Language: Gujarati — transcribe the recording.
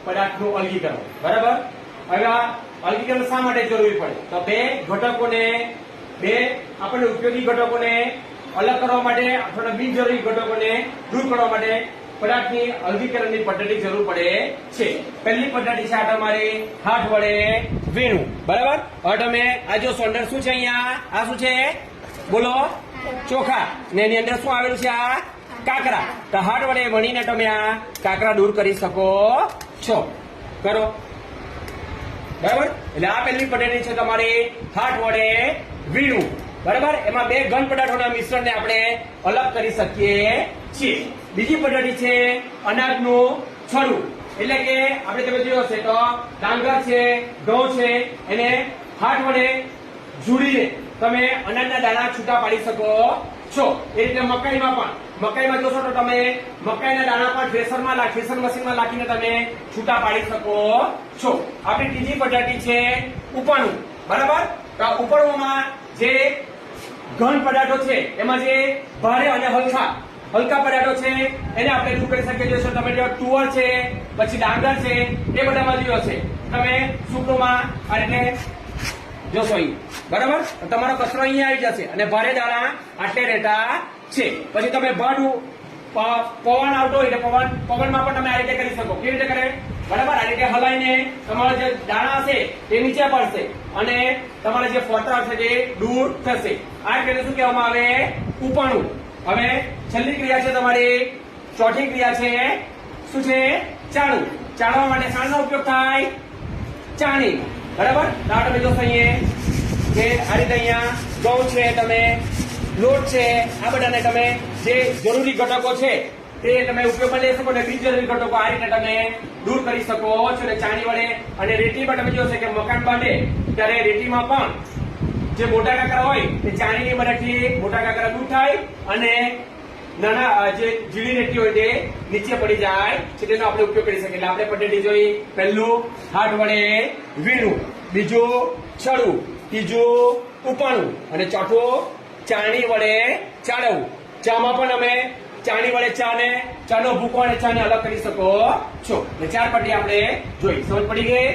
પદાર્થનું અલગીકરણ. બરાબર. હવે આ અલગીકરણ શા માટે જરૂરી પડે? તો બે આપણને ઉપયોગી ઘટકોને અલગ કરવા માટે અથવા બિનજરૂરી ઘટકોને દૂર કરવા માટે પદાર્થની અલગીકરણની પદ્ધતિ જરૂર પડે છે. પહેલી પદ્ધતિ છે આ તમારી હાથ વડે વીણવું. બરાબર. હવે તમે આ જો સોલ્ડર શું છે અહીંયા? આ શું છે? બોલો. ચોખા. ને એની અંદર શું આવેલું છે? આ કાકરા. તો હાથ વડે વણીને તમે આ કાકરા દૂર કરી શકો છો. કરો. બરાબર. એટલે આ પહેલી પદ્ધતિ છે તમારી હાથ વડે વીણવું. બરાબર. એમાં બે ઘન પદાર્થોના મિશ્રણને આપણે અલગ કરી શકીએ છીએ. બીજી પદ્ધતિ છે અનાજનું છડવું. એટલે કે આપણે તમે જોયો હશે તો ડાંગર છે, ઘઉં છે, એને હાથ વડે જોડીને તમે અનાજના દાણા છૂટા પાડી શકો છો. એ રીતે મકાઈમાં જોશો તો તમે મકાઈના દાણા પણ થ્રેશર મશીનમાં નાખીને તમે છૂટા પાડી શકો છો. આપણી ત્રીજી પદ્ધતિ છે ઉપાડવું. બરાબર. તો ઉપાડવામાં જે ઘન પદાર્થો છે એમાં જે ભારે અને હલકા પદાર્થો છે એને આપણે દૂર કરી શકીએ છીએ. તમે જો તુવર છે, પછી ડાંગર છે, એ બધામાં જોયો છે તમે સૂકમાં આ રીતે જોશો અહીં. બરાબર. તમારો કચરો અહીંયા આવી જશે અને ભારે દાણા આટલે રહેતા છે. પછી તમે પવન આવતો હોય પવનમાં પણ તમે આ રીતે કરી શકો. કેવી રીતે કરે? બરાબર. આ રીતે હલાઈને તમારા જે દાણા હશે તે નીચે પડશે અને તમારા જે ફોતરા છે તે દૂર થશે. આ રીતે શું કહેવામાં આવે? ઉપાડવું. હવે છેલ્લી ક્રિયા છે તમારી ચોથી ક્રિયા છે શું છે? ચાળવું. ચાળવા માટે શાનો ઉપયોગ થાય? ચાણી. બરાબર. તો તમે જોશો અહીંયા કે આ રીતે અહીંયા ઘઉં છે, તમે લોટ છે, આ બધાને તમે જે જરૂરી ઘટકો છે તે તમે ઉપયોગમાં લઈ શકો ને બિનજરૂરી ઘટકો આ રીતે તમે દૂર કરી શકો છો. ને ચાણી વડે અને રેતીમાં તમે જોશો કે મકાન બાંધે ત્યારે રેતીમાં પણ જે મોટા કાકરા હોય તે ચાણીની મદદથી મોટા કાકરા દૂર થાય અને નાના જે ઝીણી રેતી હોય તે નીચે પડી જાય છે. તેનો આપણે ઉપયોગ કરી શકીએ. એટલે આપણે પદ્ધતિ જોઈ. પહેલું હાથ વડે વીણવું, બીજું છડવું, ત્રીજું ઉપાડવું અને ચોથું ચાણી વડે ચાળવવું. ચામાં પણ અમે ચાણી વડે ચાનો ભૂકો અને ચાને અલગ કરી શકો છો. એટલે ચાર પદ્ધતિ આપણે જોઈ. સમજ પડી ગઈ?